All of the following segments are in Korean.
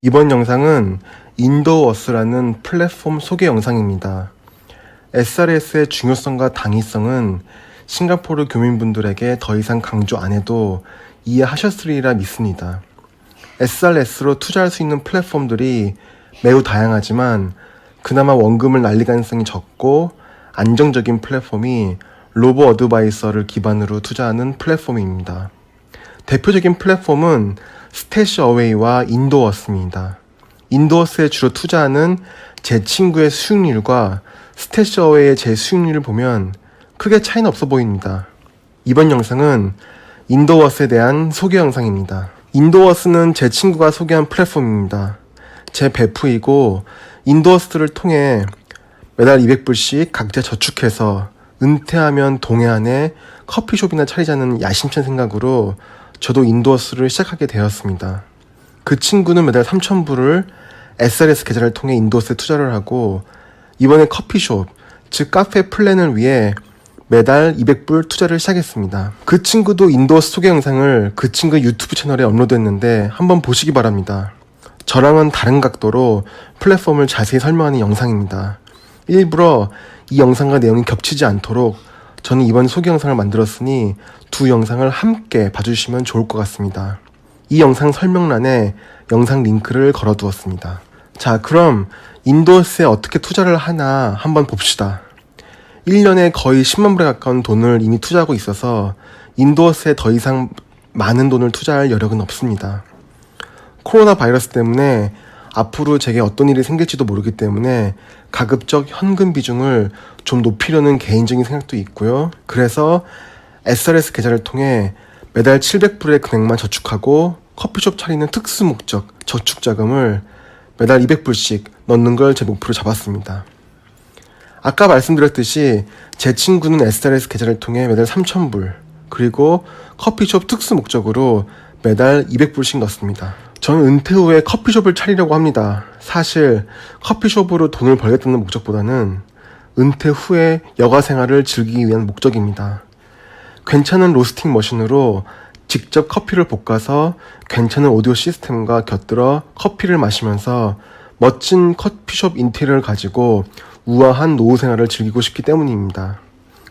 이번 영상은 인도워스라는 플랫폼 소개 영상입니다. SRS의 중요성과 당위성은 싱가포르 교민분들에게 더 이상 강조 안 해도 이해하셨으리라 믿습니다. SRS로 투자할 수 있는 플랫폼들이 매우 다양하지만 그나마 원금을 날릴 가능성이 적고 안정적인 플랫폼이 로보 어드바이서를 기반으로 투자하는 플랫폼입니다. 대표적인 플랫폼은 스태시어웨이와 인도워스입니다. 인도워스에 주로 투자하는 제 친구의 수익률과 스태시어웨이의 제 수익률을 보면 크게 차이는 없어 보입니다. 이번 영상은 인도워스에 대한 소개 영상입니다. 인도워스는 제 친구가 소개한 플랫폼입니다. 제 베프이고 인도워스를 통해 매달 200불씩 각자 저축해서 은퇴하면 동해안에 커피숍이나 차리자는 야심찬 생각으로 저도 인도워스를 시작하게 되었습니다. 그 친구는 매달 3,000불을 SRS 계좌를 통해 인도워스에 투자를 하고 이번에 커피숍, 즉 카페 플랜을 위해 매달 200불 투자를 시작했습니다. 그 친구도 인도워스 소개 영상을 그 친구 유튜브 채널에 업로드했는데 한번 보시기 바랍니다. 저랑은 다른 각도로 플랫폼을 자세히 설명하는 영상입니다. 일부러 이 영상과 내용이 겹치지 않도록 저는 이번 소개 영상을 만들었으니 두 영상을 함께 봐주시면 좋을 것 같습니다. 이 영상 설명란에 영상 링크를 걸어두었습니다. 자, 그럼 인도워스에 어떻게 투자를 하나 한번 봅시다. 1년에 거의 10만 불에 가까운 돈을 이미 투자하고 있어서 인도워스에 더 이상 많은 돈을 투자할 여력은 없습니다. 코로나 바이러스 때문에 앞으로 제게 어떤 일이 생길지도 모르기 때문에 가급적 현금 비중을 좀 높이려는 개인적인 생각도 있고요. 그래서 SRS 계좌를 통해 매달 700불의 금액만 저축하고 커피숍 차리는 특수 목적 저축 자금을 매달 200불씩 넣는 걸 제 목표로 잡았습니다. 아까 말씀드렸듯이 제 친구는 SRS 계좌를 통해 매달 3,000불 그리고 커피숍 특수 목적으로 매달 200불씩 넣습니다. 저는 은퇴 후에 커피숍을 차리려고 합니다. 사실 커피숍으로 돈을 벌겠다는 목적보다는 은퇴 후에 여가 생활을 즐기기 위한 목적입니다. 괜찮은 로스팅 머신으로 직접 커피를 볶아서 괜찮은 오디오 시스템과 곁들여 커피를 마시면서 멋진 커피숍 인테리어를 가지고 우아한 노후 생활을 즐기고 싶기 때문입니다.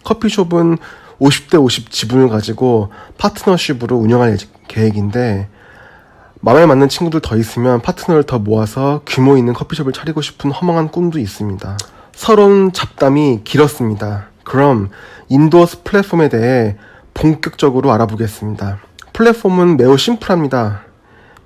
커피숍은 50대 50 지분을 가지고 파트너십으로 운영할 계획인데 마음에 맞는 친구들 더 있으면 파트너를 더 모아서 규모 있는 커피숍을 차리고 싶은 허망한 꿈도 있습니다. 서론 잡담이 길었습니다. 그럼 인도워스 플랫폼에 대해 본격적으로 알아보겠습니다. 플랫폼은 매우 심플합니다.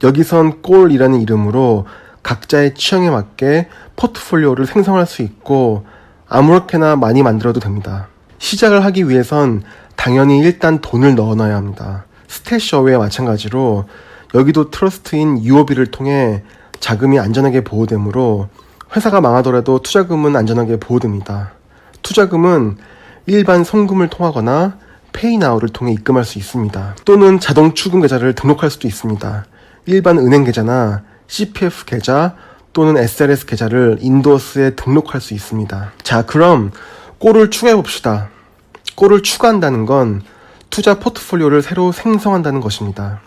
여기선 꼴이라는 이름으로 각자의 취향에 맞게 포트폴리오를 생성할 수 있고 아무렇게나 많이 만들어도 됩니다. 시작을 하기 위해선 당연히 일단 돈을 넣어놔야 합니다. 스태시어웨이와 마찬가지로 여기도 트러스트인 UOB를 통해 자금이 안전하게 보호되므로 회사가 망하더라도 투자금은 안전하게 보호됩니다. 투자금은 일반 송금을 통하거나 페이나우를 통해 입금할 수 있습니다. 또는 자동 출금 계좌를 등록할 수도 있습니다. 일반 은행 계좌나 CPF 계좌 또는 SRS 계좌를 인도워스에 등록할 수 있습니다. 자, 그럼 꼴을 추가해 봅시다. 꼴을 추가한다는 건 투자 포트폴리오를 새로 생성한다는 것입니다.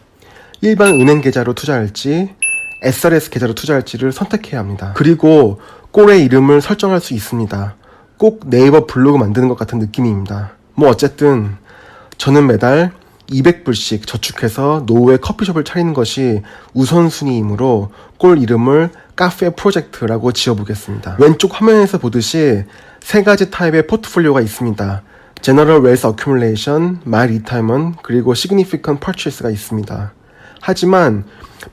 일반 은행 계좌로 투자할지 SRS 계좌로 투자할지를 선택해야 합니다. 그리고 꼴의 이름을 설정할 수 있습니다. 꼭 네이버 블로그 만드는 것 같은 느낌입니다. 어쨌든 저는 매달 200불씩 저축해서 노후에 커피숍을 차리는 것이 우선순위이므로 꼴 이름을 카페 프로젝트라고 지어보겠습니다. 왼쪽 화면에서 보듯이 세 가지 타입의 포트폴리오가 있습니다. General Wealth Accumulation, My Retirement, 그리고 Significant Purchase가 있습니다. 하지만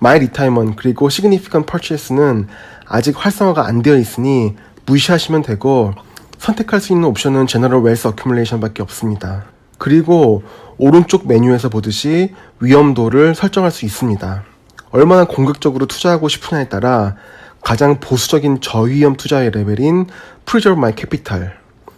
My Retirement 그리고 Significant Purchase는 아직 활성화가 안 되어 있으니 무시하시면 되고 선택할 수 있는 옵션은 General Wealth Accumulation 밖에 없습니다. 그리고 오른쪽 메뉴에서 보듯이 위험도를 설정할 수 있습니다. 얼마나 공격적으로 투자하고 싶으냐에 따라 가장 보수적인 저위험 투자의 레벨인 Preserve My Capital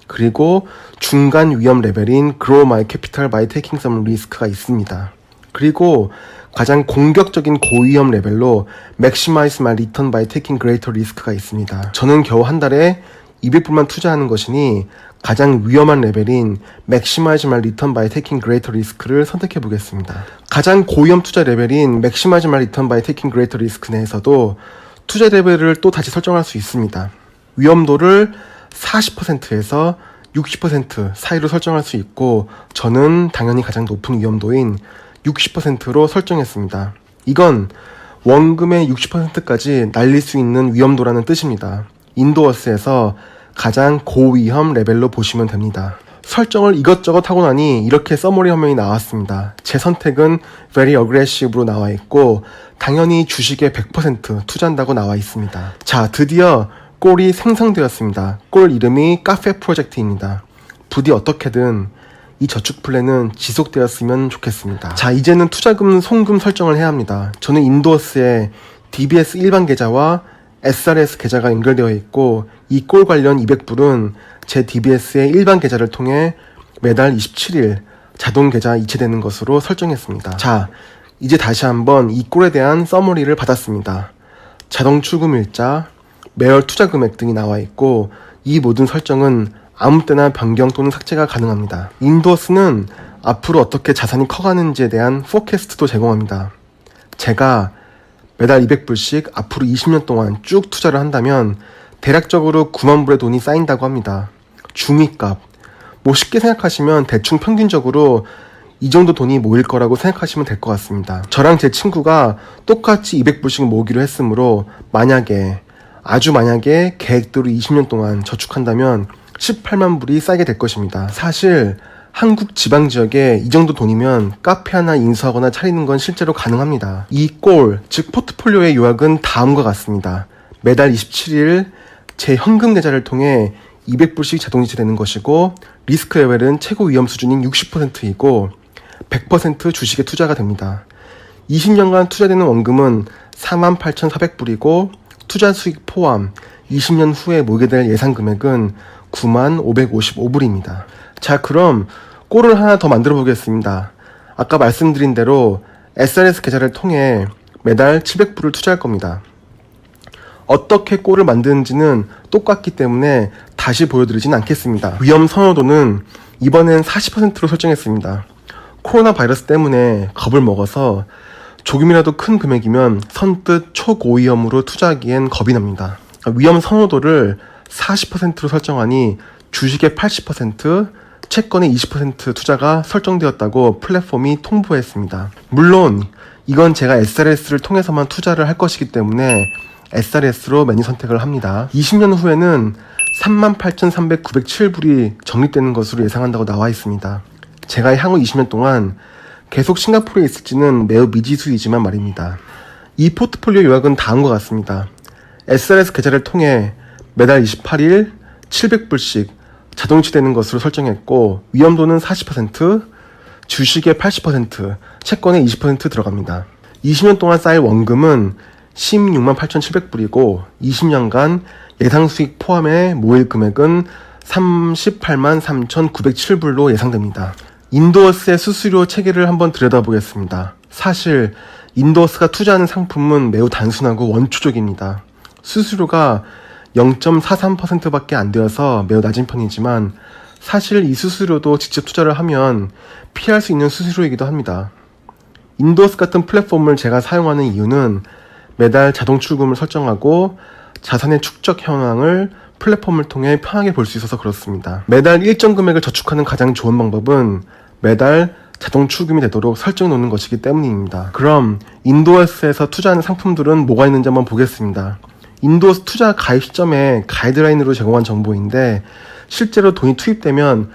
그리고 중간 위험 레벨인 Grow My Capital by Taking Some Risk가 있습니다. 그리고 가장 공격적인 고위험 레벨로 Maximize My Return by Taking Greater Risk가 있습니다. 저는 겨우 한 달에 200불만 투자하는 것이니 가장 위험한 레벨인 Maximize my return by taking greater risk를 선택해 보겠습니다. 가장 고위험 투자 레벨인 Maximize my return by taking greater risk 내에서도 투자 레벨을 또 다시 설정할 수 있습니다. 위험도를 40%에서 60% 사이로 설정할 수 있고 저는 당연히 가장 높은 위험도인 60%로 설정했습니다. 이건 원금의 60%까지 날릴 수 있는 위험도라는 뜻입니다. 인도어스에서 가장 고위험 레벨로 보시면 됩니다. 설정을 이것저것 하고 나니 이렇게 서머리 화면이 나왔습니다. 제 선택은 Very Aggressive로 나와 있고 당연히 주식에 100% 투자한다고 나와 있습니다. 자, 드디어 꼴이 생성되었습니다. 꼴 이름이 카페 프로젝트입니다. 부디 어떻게든 이 저축 플랜은 지속되었으면 좋겠습니다. 자, 이제는 투자금 송금 설정을 해야 합니다. 저는 인도어스에 DBS 일반 계좌와 SRS 계좌가 연결되어 있고 이 꼴 관련 200불은 제 DBS의 일반 계좌를 통해 매달 27일 자동 계좌 이체되는 것으로 설정했습니다. 자, 이제 다시 한번 이 꼴에 대한 서머리를 받았습니다. 자동 출금 일자, 매월 투자 금액 등이 나와 있고 이 모든 설정은 아무 때나 변경 또는 삭제가 가능합니다. 인도어스는 앞으로 어떻게 자산이 커가는지에 대한 포캐스트도 제공합니다. 제가 매달 200불씩 앞으로 20년 동안 쭉 투자를 한다면 대략적으로 9만 불의 돈이 쌓인다고 합니다. 중위값, 쉽게 생각하시면 대충 평균적으로 이 정도 돈이 모일 거라고 생각하시면 될 것 같습니다. 저랑 제 친구가 똑같이 200불씩 모으기로 했으므로 아주 만약에 계획대로 20년 동안 저축한다면 18만 불이 쌓이게 될 것입니다. 사실 한국 지방 지역에 이 정도 돈이면 카페 하나 인수하거나 차리는 건 실제로 가능합니다. 이 꼴, 즉 포트폴리오의 요약은 다음과 같습니다. 매달 27일 제 현금 계좌를 통해 200불씩 자동 이체되는 것이고 리스크 레벨은 최고 위험 수준인 60%이고 100% 주식에 투자가 됩니다. 20년간 투자되는 원금은 48,400불이고 투자 수익 포함 20년 후에 모이게 될 예상 금액은 95,555불입니다. 자, 그럼 꼴을 하나 더 만들어 보겠습니다. 아까 말씀드린 대로 SRS 계좌를 통해 매달 700불을 투자할 겁니다. 어떻게 꼴을 만드는지는 똑같기 때문에 다시 보여드리진 않겠습니다. 위험 선호도는 이번엔 40%로 설정했습니다. 코로나 바이러스 때문에 겁을 먹어서 조금이라도 큰 금액이면 선뜻 초고위험으로 투자하기엔 겁이 납니다. 위험 선호도를 40%로 설정하니 주식의 80%, 채권의 20% 투자가 설정되었다고 플랫폼이 통보했습니다. 물론 이건 제가 SRS를 통해서만 투자를 할 것이기 때문에 SRS로 메뉴 선택을 합니다. 20년 후에는 38,907불이 적립되는 것으로 예상한다고 나와 있습니다. 제가 향후 20년 동안 계속 싱가포르에 있을지는 매우 미지수이지만 말입니다. 이 포트폴리오 요약은 다음과 같습니다. SRS 계좌를 통해 매달 28일 700불씩 자동이체되는 것으로 설정했고 위험도는 40%, 주식의 80%, 채권의 20% 들어갑니다. 20년 동안 쌓일 원금은 168,700불이고 20년간 예상 수익 포함해 모일 금액은 383,907불로 예상됩니다. 인도어스의 수수료 체계를 한번 들여다보겠습니다. 사실 인도어스가 투자하는 상품은 매우 단순하고 원초적입니다. 수수료가 0.43%밖에 안 되어서 매우 낮은 편이지만 사실 이 수수료도 직접 투자를 하면 피할 수 있는 수수료이기도 합니다. 인도어스 같은 플랫폼을 제가 사용하는 이유는 매달 자동 출금을 설정하고 자산의 축적 현황을 플랫폼을 통해 편하게 볼 수 있어서 그렇습니다. 매달 일정 금액을 저축하는 가장 좋은 방법은 매달 자동 출금이 되도록 설정해 놓는 것이기 때문입니다. 그럼 인도어스에서 투자하는 상품들은 뭐가 있는지 한번 보겠습니다. 인도어스 투자 가입 시점에 가이드라인으로 제공한 정보인데 실제로 돈이 투입되면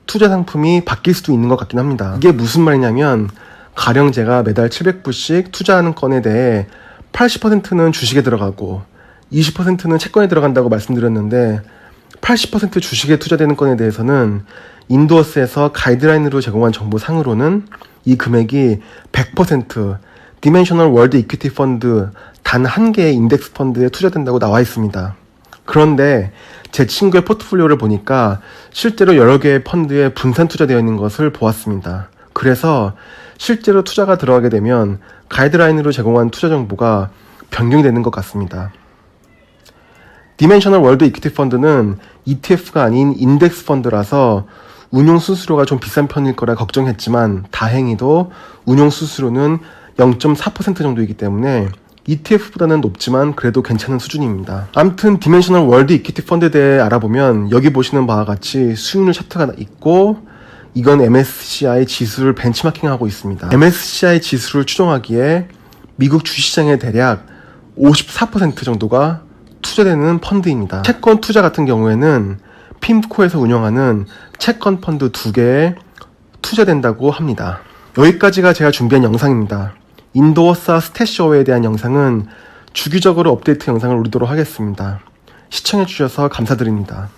투자 상품이 바뀔 수도 있는 것 같긴 합니다. 이게 무슨 말이냐면 가령 제가 매달 700불씩 투자하는 건에 대해 80%는 주식에 들어가고 20%는 채권에 들어간다고 말씀드렸는데 80% 주식에 투자되는 건에 대해서는 인도어스에서 가이드라인으로 제공한 정보상으로는 이 금액이 100% 디멘셔널 월드 이퀴티 펀드 단 한 개의 인덱스 펀드에 투자된다고 나와 있습니다. 그런데 제 친구의 포트폴리오를 보니까 실제로 여러 개의 펀드에 분산 투자되어 있는 것을 보았습니다. 그래서 실제로 투자가 들어가게 되면 가이드라인으로 제공한 투자 정보가 변경이 되는 것 같습니다. 디멘셔널 월드 이퀴티 펀드는 ETF가 아닌 인덱스 펀드라서 운용 수수료가 좀 비싼 편일 거라 걱정했지만 다행히도 운용 수수료는 0.4% 정도이기 때문에 ETF보다는 높지만 그래도 괜찮은 수준입니다. 아무튼 디멘셔널 월드 이퀴티 펀드에 대해 알아보면 여기 보시는 바와 같이 수익률 차트가 있고 이건 MSCI 지수를 벤치마킹하고 있습니다. MSCI 지수를 추종하기에 미국 주식시장의 대략 54% 정도가 투자되는 펀드입니다. 채권 투자 같은 경우에는 핌코에서 운영하는 채권 펀드 2개에 투자된다고 합니다. 여기까지가 제가 준비한 영상입니다. 인도어사 스태시어웨이에 대한 영상은 주기적으로 업데이트 영상을 올리도록 하겠습니다. 시청해주셔서 감사드립니다.